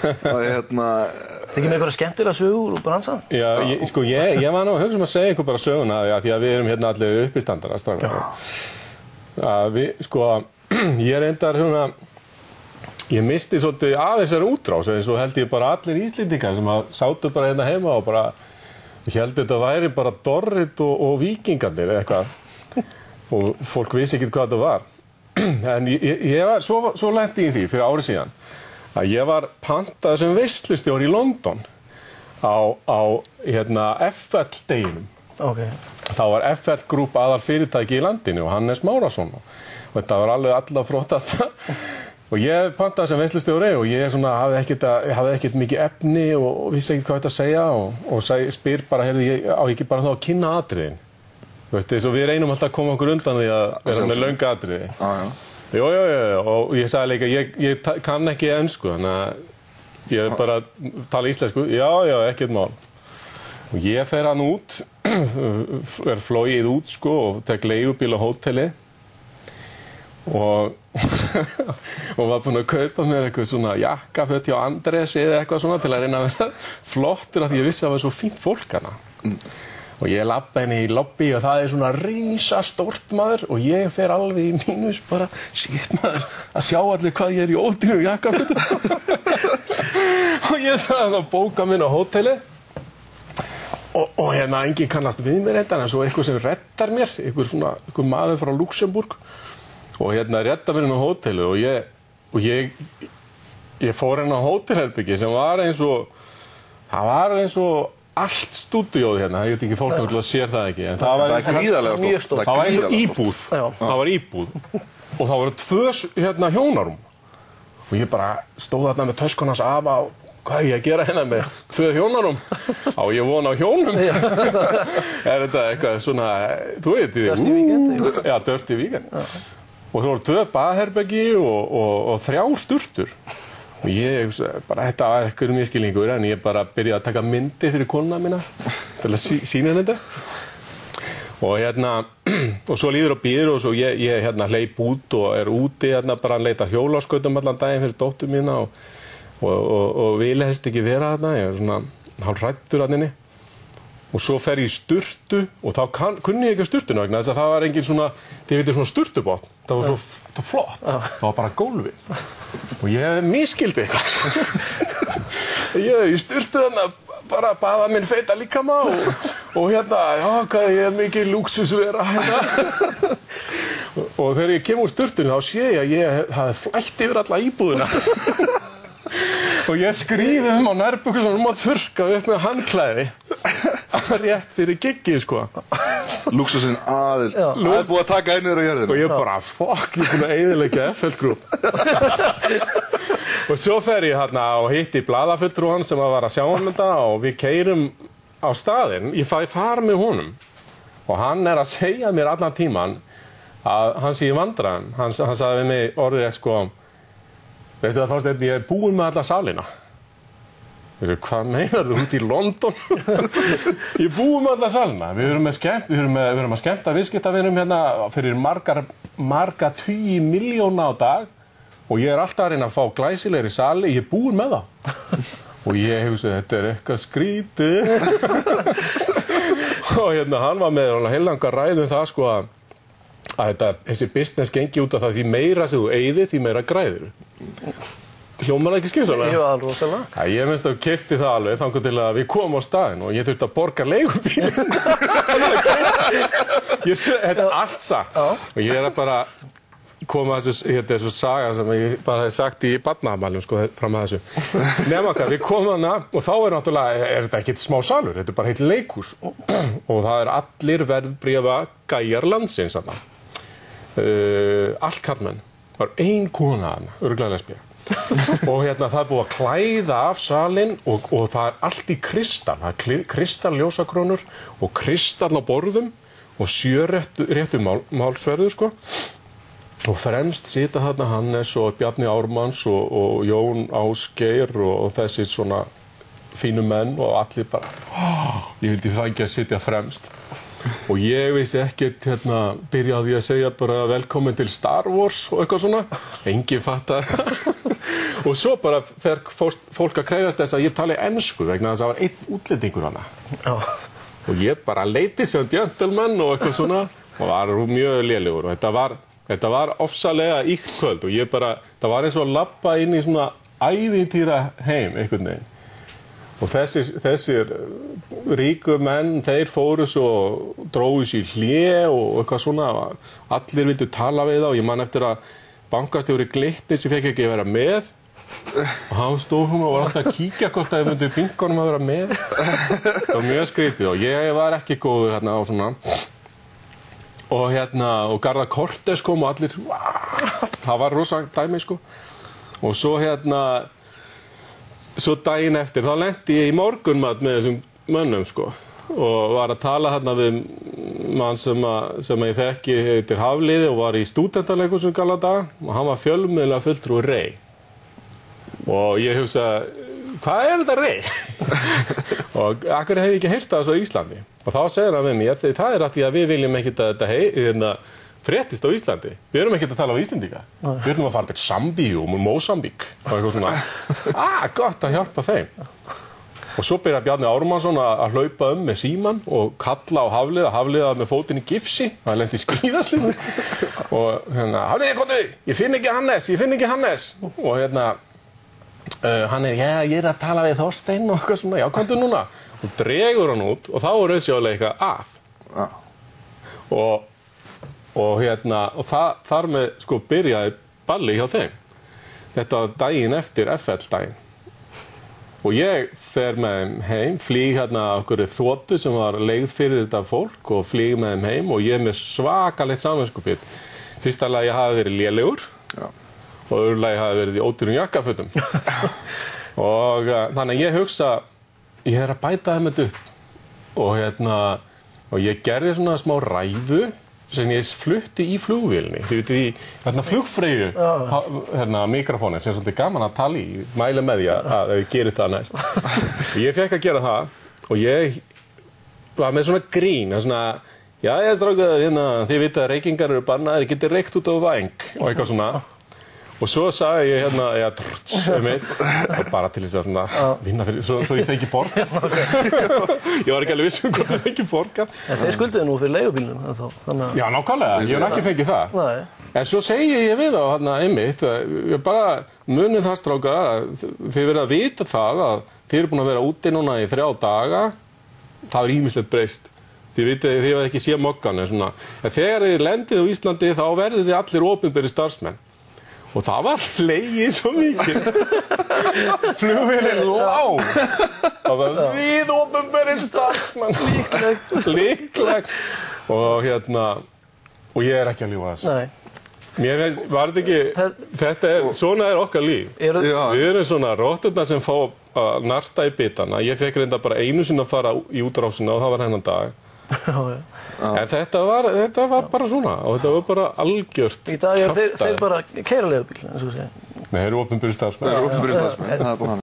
Þykir með einhverja skemmtilega sögur úr bransan? Já, ég var nú að hugsa að segja ykkur bara söguna því að við erum hérna allir uppistandar að stráka. Ég reyndar ég misti svolítið af þessari útrás eins og held ég bara allir Íslendingar sem að sátu bara hérna heima og bara held þetta væri bara Dorrit og Víkingarnir eða eitthvað og fólk vissi ekki hvað þetta var. En ég var svo lenti í því fyrir ári síðan að ég var pantaður sem veislustjóri í London á FL-deginum. Okay. Þá var FL Group aðal fyrirtæki í landinu og Hannes Márásson og þetta var alveg allra flottasta. Og ég pantaði sem veislustjóri og ég hafði ekkert mikið efni og vissi ekki hvað þetta að segja og spyr bara, ég á ekki bara þá að kynna atriðin. Þú veist, þess að við reynum alltaf að koma okkur undan því að vera með löng atriði. Jó, og ég sagði líka, ég kann ekki ensku, þannig að ég bara tala íslensku, já, ekkert mál. Og ég fer hann út, flogið út og tek leigubíl á hóteli og var búinn að kaupa mér eitthvað svona jakkaföt hjá Andresi eða eitthvað svona til að reyna að vera flottur af því ég vissi að það var svo fínt fólk hana. Og ég labba henni í lobby og það svona risastórt maður og ég fer alveg í mínus bara, shit maður, að sjá allir hvað ég í ódýrum jakkafötum. Og ég þarf að bóka minn á hóteli og enginn kannast við mér en svo eitthvað sem reddar mér, einhver maður frá Luxemburg og redda mér inn á hóteli og ég fór henni á hótelherbyggi sem var eins og allt stúdíóð hérna, ég veit ekki fólk náttúrulega sér það ekki en það var gríðarlega stórt. Það var eins og íbúð. Það var íbúð og það voru 2 hjónarum og ég bara stóð þarna með töskunans afa og hvað er ég að gera hérna með 2 hjónarum? Á ég vona á hjónum? Þetta eitthvað svona, þú veit því? Dirty Weekend? Já, Dirty Weekend. Og það voru 2 baðherbergi og 3 sturtur. Og ég bara, þetta var eitthvað miskilningur en ég bara byrjaði að taka myndir fyrir konuna mína til að sýna þetta. Og svo líður á býður og svo ég hleyp út og úti bara að leita hjólaskautum allan daginn fyrir dóttur mína og vil helst ekki vera þarna, ég svona hálfhræddur þarna inni. Og svo fer ég í sturtu og þá kunni ég ekki á sturtuna vegna þess að það var engin svona, þið veitir svona sturtubotn, það var svo flott, það var bara gólfið. Og ég miskildi eitthvað. Ég í sturtu þarna bara baða minn feita líkama og hvað ég mikið lúxusvera hérna. Og þegar ég kem úr sturtunni þá sé ég að ég hafði flætt yfir alla íbúðina. Og ég skríði á nærbuxunum og þurrka upp með handklæði rétt fyrir giggið, Lúxusinn aðeins búið að taka niður á jörðina. Og ég bara, fuck, ég er búin að eyðileggja FL Group. Og svo fer ég þarna og hitti blaðafulltrúann sem var að sjá hann þetta og við keyrum á staðinn. Ég fara með honum og hann að segja mér allan tíman að hann sé í vandræðum. Hann sagði við mig orðrétt, veistu það, Þorsteinn, ég er búinn með alla salina. Hvað meinar þú út í London? Ég er búinn með alla salina. Við erum að skemmta viðskiptavinum hérna fyrir marga tugi milljóna á dag og ég er alltaf að reyna að fá glæsilegri sali, ég er búinn með það. Og ég hugsa, þetta er eitthvað skrítið. Og hann var með heilanga ræðu það að þessi business gengi út af það því meira sem þú eyðir, því meira græðir. Hljómar það ekki skynsamlega? Jú, alveg rosalega. Ég minnst að keypti það alveg þangað til að við komum á staðinn og ég þurfti að borga leigubílinn. Þetta allt sagt. Og ég bara koma að þessu saga sem ég bara hef sagt í barnaafmælum fram að þessu. Nema hvað, við komum hana og þá náttúrulega, þetta ekkert smá salur, þetta bara heilt leikhús. Og það allir verðbréfa gæjar landsins þarna. Allt karlmenn. Það var ein kona hana, örugglega lesbía. Og það búið að klæða af salinn og það allt í kristall. Það kristallljósakrónur og kristall á borðum og 7 réttu málsverður, Og fremst sita þarna Hannes og Bjarni Ármanns og Jón Ásgeir og þessi svona fínu menn og allir bara, ég vildi fækja að sitja fremst. Og ég vissi ekkert, byrjaði að segja bara velkomin til Star Wars og eitthvað svona. Enginn fattaði. Og svo bara fer fólk að krefjast þess að ég tali ensku vegna þess að það var einn útlendingur hana. Og ég bara leiti sem gentleman og eitthvað svona og var mjög lélegur og þetta var ofsalega ýkt kvöld og ég bara, það var eins og að labba inn í svona ævintýra heim einhvern veginn. Og þessir ríku menn, þeir fóru svo dróðu sér hlé og eitthvað svona, allir vildu tala við þá og ég man eftir að bankastjóri Glitnis, ég fekk ekki að vera með og hann stóð og var alltaf að kíkja hvort að þau myndu binkonum að vera með. Það var mjög skrítið og ég var ekki góður hérna á svona og Garðar Cortés kom og allir, það var rosa dæmi sko og svo svo daginn eftir, þá lenti ég í morgunmat með þessum mönnum sko og var að tala þarna við mann sem ég þekki heitir Hafliði og var í stúdentaleikhúsinu gamla daga og hann var fjölmiðla fulltrúi Rey og ég hugsa, hvað þetta Rey? Og akkur hef ég ekki heyrt það svo í Íslandi og þá segir hann við mér, það að því að við viljum ekkert að þetta fréttist á Íslandi. Við erum ekkert að tala á Íslendinga. Við ætlum að fara til Sambíu og Mósambík og eitthvað svona. Gott að hjálpa þeim. Og svo byrjar Bjarni Ármannsson að hlaupa með síman og kalla á Hafliða með fótinn í gifsi. Það lenti í skíðaslýsi. Og Hafliði, komdu, ég finn ekki Hannes. Og hann ég að tala við Þorsteinn og eitthvað svona, já, komdu núna. Og dregur hann út og þá er auðsjálega eitthvað að. Og þar með sko byrjaði balli hjá þeim. Þetta var daginn eftir FL-daginn. Og ég fer með þeim heim, flýg okkur þotu sem var leigð fyrir þetta fólk og flýg með þeim heim og ég með svakalegt samviskubit. Fyrsta lagi hafi verið lélegur og öðru lagi hafi verið í ódýrum jakkafutum. Og þannig að ég hugsa, ég að bæta þeim þetta upp. Og ég gerði svona smá ræðu sem ég flutti í flugvélni. Þið veitir í flugfreyju mikrofónin sem er svolítið gaman að tala í. Mæli með því að ég geri það næst. Og ég fekk að gera það og ég var með svona grín. Já, strákar, þið vitið að reykingar eru bannaðir, getið reykt út á væng og eitthvað svona. Og svo sagði ég bara til þess að vinna fyrir, svo ég fengi borgað. Ég var ekki alveg viss hvort það fengi borgað. En þeir skulduðu nú fyrir leigubílnum ennþá. Já, nákvæmlega, ég hef ekki fengið það. Nei. En svo segi ég við þá einmitt, ég bara munið það strákar, þið verið að vita það að þið eru búin að vera úti núna í 3 daga, það er ýmislegt breyst. Þið vitið, þið hefur ekki séð mokkan en svona. En þegar þið lendið á Íslandi þá verðið þið allir opinberir starfsmenn. Og það var hlegið svo mikið. Flugvélin lág. Það var við opinberir starfsmenn. Líklegt. Og ég er ekki að ljúga þessu. Nei. Mér finnst, var þetta ekki, svona er okkar líf. Við erum svona rótturnar sem fá að narta í bitana. Ég fekk reynda bara einu sinni að fara í útrásina og það var hennan dag. En þetta var bara svona og þetta var bara algjört í dag þeir bara keyra leigubíl eins og þú segir. Nei, þeir eru opinberir starfsmenn.